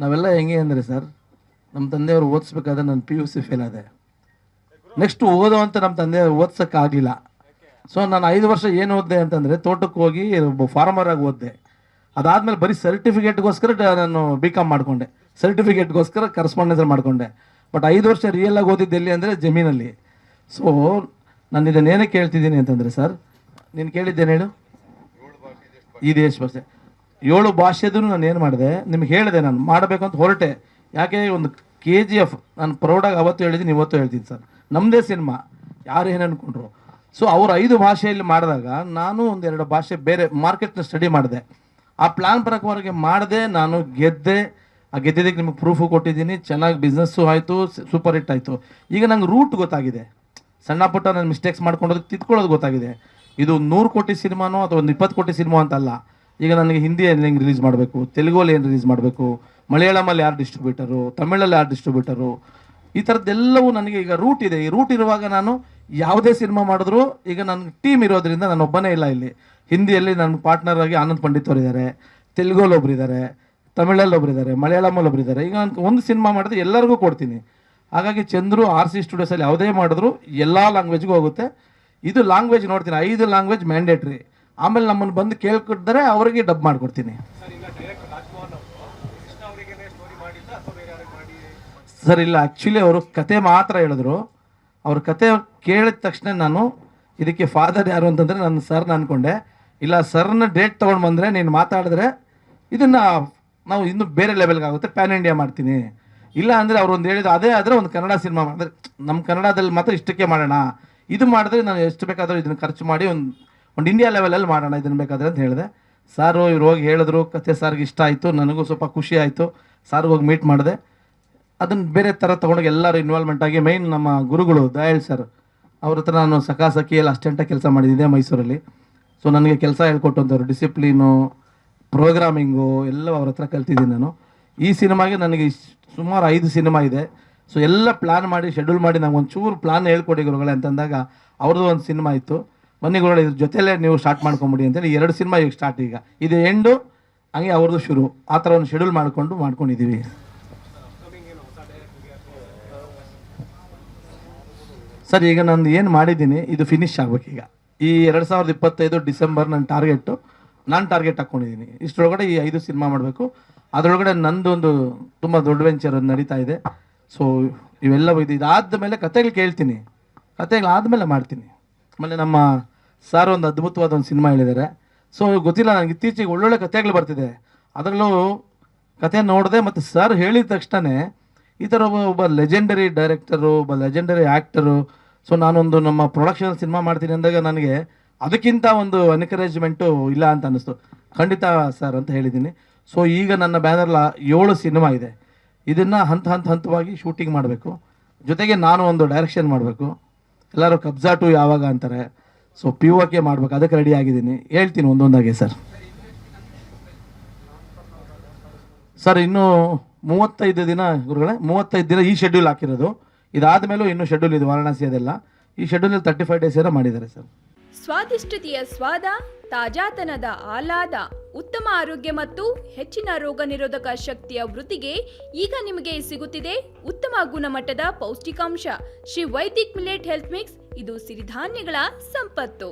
ನಾವೆಲ್ಲ ಹೆಂಗೆ ಅಂದರೆ ಸರ್, ನಮ್ಮ ತಂದೆಯವರು ಓದಿಸ್ಬೇಕಾದ್ರೆ ನಾನು PUC ಫೇಲ್ ಆದೆ. ನೆಕ್ಸ್ಟ್ ಓದೋ ಅಂತ ನಮ್ಮ ತಂದೆಯವರು ಓದ್ಸೋಕ್ಕಾಗಲಿಲ್ಲ. ಸೊ ನಾನು 5 ವರ್ಷ ಏನು ಓದಿದೆ ಅಂತಂದರೆ, ತೋಟಕ್ಕೆ ಹೋಗಿ ಫಾರ್ಮರಾಗಿ ಓದಿದೆ. ಅದಾದಮೇಲೆ ಬರೀ ಸರ್ಟಿಫಿಕೇಟ್ಗೋಸ್ಕರ ನಾನು BCom ಮಾಡಿಕೊಂಡೆ, ಸರ್ಟಿಫಿಕೇಟ್ಗೋಸ್ಕರ ಕರೆಸ್ಪಾಂಡೆನ್ಸಲ್ಲಿ ಮಾಡಿಕೊಂಡೆ. ಬಟ್ 5 ವರ್ಷ ರಿಯಲಾಗಿ ಓದಿದ್ದು ಎಲ್ಲಿ ಅಂದರೆ ಜಮೀನಲ್ಲಿ. ಸೊ ನಾನು ಇದನ್ನೇನೇ ಕೇಳ್ತಿದ್ದೀನಿ ಅಂತಂದರೆ ಸರ್, ನೀನು ಕೇಳಿದ್ದೇನೆ ಹೇಳು, ಈ ದೇಶ ಭಾಷೆ 7 ಭಾಷೆದೂ ನಾನು ಏನು ಮಾಡಿದೆ ನಿಮ್ಗೆ ಹೇಳಿದೆ. ನಾನು ಮಾಡಬೇಕು ಅಂತ ಹೊರಟೆ. ಯಾಕೆ ಒಂದು KGF ನಾನು ಪ್ರೌಡಾಗಿ ಅವತ್ತು ಹೇಳಿದ್ದೀನಿ, ಇವತ್ತು ಹೇಳ್ತೀನಿ ಸರ್, ನಮ್ಮದೇ ಸಿನಿಮಾ, ಯಾರು ಏನು ಅಂದ್ಕೊಂಡ್ರು. ಸೊ ಅವ್ರು 5 ಭಾಷೆಯಲ್ಲಿ ಮಾಡಿದಾಗ ನಾನು 1-2 ಭಾಷೆ ಬೇರೆ ಮಾರ್ಕೆಟ್ನ ಸ್ಟಡಿ ಮಾಡಿದೆ. ಆ ಪ್ಲ್ಯಾನ್ ಪ್ರಕಾರವಾಗಿ ಮಾಡಿದೆ, ನಾನು ಗೆದ್ದೆ. ಆ ಗೆದ್ದಿದ್ದಕ್ಕೆ ನಿಮಗೆ ಪ್ರೂಫು ಕೊಟ್ಟಿದ್ದೀನಿ. ಚೆನ್ನಾಗಿ ಬಿಸ್ನೆಸ್ಸು ಆಯಿತು, ಸೂಪರ್ ಹಿಟ್ ಆಯಿತು. ಈಗ ನಂಗೆ ರೂಟ್ ಗೊತ್ತಾಗಿದೆ. ಸಣ್ಣ ಪುಟ್ಟ ನಾನು ಮಿಸ್ಟೇಕ್ಸ್ ಮಾಡ್ಕೊಂಡೋದು ತಿದ್ಕೊಳ್ಳೋದು ಗೊತ್ತಾಗಿದೆ. ಇದು 100 ಕೋಟಿ ಸಿನಿಮಾನೋ ಅಥವಾ ಒಂದು 20 ಕೋಟಿ ಸಿನಿಮಾ ಅಂತಲ್ಲ. ಈಗ ನನಗೆ ಹಿಂದಿಯಲ್ಲಿ ಹೆಂಗೆ ರಿಲೀಸ್ ಮಾಡಬೇಕು, ತೆಲುಗಲ್ಲಿ ಏನು ರಿಲೀಸ್ ಮಾಡಬೇಕು, ಮಲಯಾಳಮಲ್ಲಿ ಯಾರು ಡಿಸ್ಟ್ರಿಬ್ಯೂಟರು, ತಮಿಳಲ್ಲಿ ಯಾರು ಡಿಸ್ಟ್ರಿಬ್ಯೂಟರು, ಈ ಥರದ್ದೆಲ್ಲವೂ ನನಗೆ ಈಗ ರೂಟ್ ಇದೆ. ಈ ರೂಟ್ ಇರುವಾಗ ನಾನು ಯಾವುದೇ ಸಿನಿಮಾ ಮಾಡಿದ್ರು, ಈಗ ನನ್ನ ಟೀಮ್ ಇರೋದ್ರಿಂದ ನಾನು ಒಬ್ಬನೇ ಇಲ್ಲ ಇಲ್ಲಿ. ಹಿಂದಿಯಲ್ಲಿ ನನ್ನ ಪಾರ್ಟ್ನರ್ ಆಗಿ ಆನಂದ್ ಪಂಡಿತ್ ಅವರು ಇದ್ದಾರೆ, ತೆಲುಗಲ್ಲಿ ಒಬ್ರು ಇದ್ದಾರೆ, ತಮಿಳಲ್ಲಿ ಒಬ್ರು ಇದ್ದಾರೆ, ಮಲಯಾಳಮಲ್ಲಿ ಒಬ್ರು ಇದ್ದಾರೆ. ಈಗ ನಾನು ಒಂದು ಸಿನಿಮಾ ಮಾಡಿದ್ರೆ ಎಲ್ಲರಿಗೂ ಕೊಡ್ತೀನಿ. ಹಾಗಾಗಿ ಚಂದ್ರು RC ಸ್ಟುಡಿಯೋಸಲ್ಲಿ ಯಾವುದೇ ಮಾಡಿದ್ರು ಎಲ್ಲ ಲ್ಯಾಂಗ್ವೇಜ್ಗೂ ಹೋಗುತ್ತೆ. ಇದು ಲ್ಯಾಂಗ್ವೇಜ್ ನೋಡ್ತೀನಿ, 5 ಲ್ಯಾಂಗ್ವೇಜ್ ಮ್ಯಾಂಡೇಟ್ರಿ. ಆಮೇಲೆ ನಮ್ಮನ್ನು ಬಂದು ಕೇಳ್ಕೊಟ್ಟಿದ್ದಾರೆ, ಅವರಿಗೆ ಡಬ್ ಮಾಡಿಕೊಡ್ತೀನಿ. ಸರ್ ಇಲ್ಲ, ಆ್ಯಕ್ಚುಲಿ ಅವರು ಕತೆ ಮಾತ್ರ ಹೇಳಿದ್ರು. ಅವ್ರ ಕತೆ ಕೇಳಿದ ತಕ್ಷಣ ನಾನು ಇದಕ್ಕೆ ಫಾದರ್ ಯಾರು ಅಂತಂದರೆ ನನ್ನ ಸರ್ನ ಅಂದ್ಕೊಂಡೆ. ಇಲ್ಲ, ಸರ್ನ ಡೇಟ್ ತೊಗೊಂಡು ಬಂದರೆ ನೀನು ಮಾತಾಡಿದ್ರೆ ಇದನ್ನು ನಾವು ಇನ್ನೂ ಬೇರೆ ಲೆವೆಲ್ಗೆ ಆಗುತ್ತೆ, ಪ್ಯಾನ್ ಇಂಡಿಯಾ ಮಾಡ್ತೀನಿ. ಇಲ್ಲ ಅಂದರೆ ಅವ್ರು ಒಂದು ಹೇಳಿದ್ರು, ಅದೇ ಆದರೆ ಒಂದು ಕನ್ನಡ ಸಿನಿಮಾ ಮಾಡಿದ್ರೆ, ನಮ್ಮ ಕನ್ನಡದಲ್ಲಿ ಮಾತ್ರ ಇಷ್ಟಕ್ಕೆ ಮಾಡೋಣ, ಇದು ಮಾಡಿದ್ರೆ ನಾನು ಎಷ್ಟು ಬೇಕಾದರೂ ಇದನ್ನು ಖರ್ಚು ಮಾಡಿ ಒಂದು ಇಂಡಿಯಾ ಲೆವೆಲಲ್ಲಿ ಮಾಡೋಣ ಇದನ್ನು ಬೇಕಾದರೆ ಅಂತ ಹೇಳಿದೆ. ಸಾರು ಇವ್ರು ಹೋಗಿ ಹೇಳಿದ್ರು, ಕತೆ ಸಾರ್ಗೆ ಇಷ್ಟ ಆಯಿತು, ನನಗೂ ಸ್ವಲ್ಪ ಖುಷಿ ಆಯಿತು. ಸಾರ್ಗೆ ಹೋಗಿ ಮೀಟ್ ಮಾಡಿದೆ. ಅದನ್ನು ಬೇರೆ ಥರ ತೊಗೊಂಡೋಗಿ ಎಲ್ಲರೂ ಇನ್ವಾಲ್ವ್ಮೆಂಟ್ ಆಗಿ, ಮೈನ್ ನಮ್ಮ ಗುರುಗಳು ದಯಾಳ್ ಸರ್ ಅವ್ರ ಹತ್ರ ನಾನು ಸಖಾಸಖಿಯಲ್ಲಿ ಅಸ್ಟೆಂಟಾಗಿ ಕೆಲಸ ಮಾಡಿದ್ದೆ ಮೈಸೂರಲ್ಲಿ. ಸೊ ನನಗೆ ಕೆಲಸ ಹೇಳ್ಕೊಟ್ಟಂಥವ್ರು, ಡಿಸಿಪ್ಲೀನು, ಪ್ರೋಗ್ರಾಮಿಂಗು ಎಲ್ಲ ಅವ್ರ ಹತ್ರ ಕಲ್ತಿದ್ದೀನಿ ನಾನು. ಈ ಸಿನಿಮಾಗೆ ನನಗೆ ಸುಮಾರು 5 ಸಿನಿಮಾ ಇದೆ. ಸೊ ಎಲ್ಲ ಪ್ಲ್ಯಾನ್ ಮಾಡಿ ಶೆಡ್ಯೂಲ್ ಮಾಡಿ ನಂಗೆ ಒಂಚೂರು ಪ್ಲಾನ್ ಹೇಳ್ಕೊಡಿ ಗುರುಗಳೇ ಅಂತಂದಾಗ ಅವ್ರದ್ದು ಒಂದು ಸಿನಿಮಾ ಇತ್ತು. ಬನ್ನಿ ಗುರುಗಳೇ, ಇದ್ರ ಜೊತೆಲೇ ನೀವು ಸ್ಟಾರ್ಟ್ ಮಾಡ್ಕೊಂಬಿಡಿ ಅಂತೇಳಿ 2 ಸಿನಿಮಾ ಈಗ ಸ್ಟಾರ್ಟ್. ಈಗ ಇದು ಎಂಡು, ಹಂಗೆ ಅವ್ರದ್ದು ಶುರು. ಆ ಥರ ಒಂದು ಶೆಡ್ಯೂಲ್ ಮಾಡ್ಕೊಂಡಿದ್ದೀವಿ. ಸರ್ ಈಗ ನಾನು ಏನು ಮಾಡಿದ್ದೀನಿ ಇದು ಫಿನಿಶ್ ಆಗಬೇಕೀಗ. ಈ 2025 ಡಿಸೆಂಬರ್ ನನ್ನ ಟಾರ್ಗೆಟು. ನಾನು ಟಾರ್ಗೆಟ್ ಹಾಕ್ಕೊಂಡಿದ್ದೀನಿ, ಇಷ್ಟರೊಳಗಡೆ ಈ 5 ಸಿನಿಮಾ ಮಾಡಬೇಕು. ಅದರೊಳಗಡೆ ನಂದೊಂದು ತುಂಬ ದೊಡ್ಡ ವೆಂಚರ್ ಒಂದು ನಡೀತಾ ಇದೆ. ಸೊ ಇವೆಲ್ಲ ಇದಾದ ಮೇಲೆ ಕತೆಗಳು ಕೇಳ್ತೀನಿ, ಕತೆಗಳಾದಮೇಲೆ ಮಾಡ್ತೀನಿ. ಆಮೇಲೆ ನಮ್ಮ ಸಾರ್ ಒಂದು ಅದ್ಭುತವಾದ ಒಂದು ಸಿನಿಮಾ ಹೇಳಿದ್ದಾರೆ. ಸೊ ಗೊತ್ತಿಲ್ಲ ನನಗೆ, ಇತ್ತೀಚೆಗೆ ಒಳ್ಳೊಳ್ಳೆ ಕತೆಗಳು ಬರ್ತಿದೆ. ಅದರಲ್ಲೂ ಕತೆ ನೋಡಿದೆ, ಮತ್ತು ಸರ್ ಹೇಳಿದ ತಕ್ಷಣ ಈ ಥರ ಒಬ್ಬ ಲೆಜೆಂಡರಿ ಡೈರೆಕ್ಟರು, ಒಬ್ಬ ಲೆಜೆಂಡರಿ ಆ್ಯಕ್ಟರು. ಸೊ ನಾನೊಂದು ನಮ್ಮ ಪ್ರೊಡಕ್ಷನ್ ಸಿನಿಮಾ ಮಾಡ್ತೀನಿ ಅಂದಾಗ ನನಗೆ ಅದಕ್ಕಿಂತ ಒಂದು ಎನ್ಕರೇಜ್ಮೆಂಟು ಇಲ್ಲ ಅಂತ ಅನ್ನಿಸ್ತು. ಖಂಡಿತ ಸರ್ ಅಂತ ಹೇಳಿದ್ದೀನಿ. ಸೊ ಈಗ ನನ್ನ ಬ್ಯಾನರ್ಲ 7 ಸಿನಿಮಾ ಇದೆ. ಇದನ್ನು ಹಂತವಾಗಿ ಶೂಟಿಂಗ್ ಮಾಡಬೇಕು. ಜೊತೆಗೆ ನಾನು ಒಂದು ಡೈರೆಕ್ಷನ್ ಮಾಡಬೇಕು. ಎಲ್ಲರೂ ಕಬ್ಜಾ 2 ಯಾವಾಗ ಅಂತಾರೆ. ಸೊ POK ಮಾಡಬೇಕು, ಅದಕ್ಕೆ ರೆಡಿ ಆಗಿದ್ದೀನಿ. ಹೇಳ್ತೀನಿ ಒಂದೊಂದಾಗೆ ಸರ್. ಇನ್ನೂ 35 ದಿನ ಗುರುಗಳೇ, 35 ದಿನ ಈ ಶೆಡ್ಯೂಲ್ ಹಾಕಿರೋದು. ಇದಾದ ಮೇಲೂ ಇನ್ನೂ ಶೆಡ್ಯೂಲ್ ಇದೆ, ವಾರಣಾಸಿ ಅದೆಲ್ಲ. ಈ ಶೆಡ್ಯೂಲಲ್ಲಿ 35 ಡೇಸ್ ಏನೋ ಮಾಡಿದ್ದಾರೆ ಸರ್. ಸ್ವಾದಿಷ್ಟತೆಯ ಸ್ವಾದ, ತಾಜಾತನದ ಆಹ್ಲಾದ, ಉತ್ತಮ ಆರೋಗ್ಯ ಮತ್ತು ಹೆಚ್ಚಿನ ರೋಗ ನಿರೋಧಕ ಶಕ್ತಿಯ ವೃದ್ಧಿಗೆ ಈಗ ನಿಮಗೆ ಸಿಗುತ್ತಿದೆ ಉತ್ತಮ ಗುಣಮಟ್ಟದ ಪೌಷ್ಟಿಕಾಂಶ. Shri Vaidik millet health mix. ಇದು ಸಿರಿಧಾನ್ಯಗಳ ಸಂಪತ್ತು.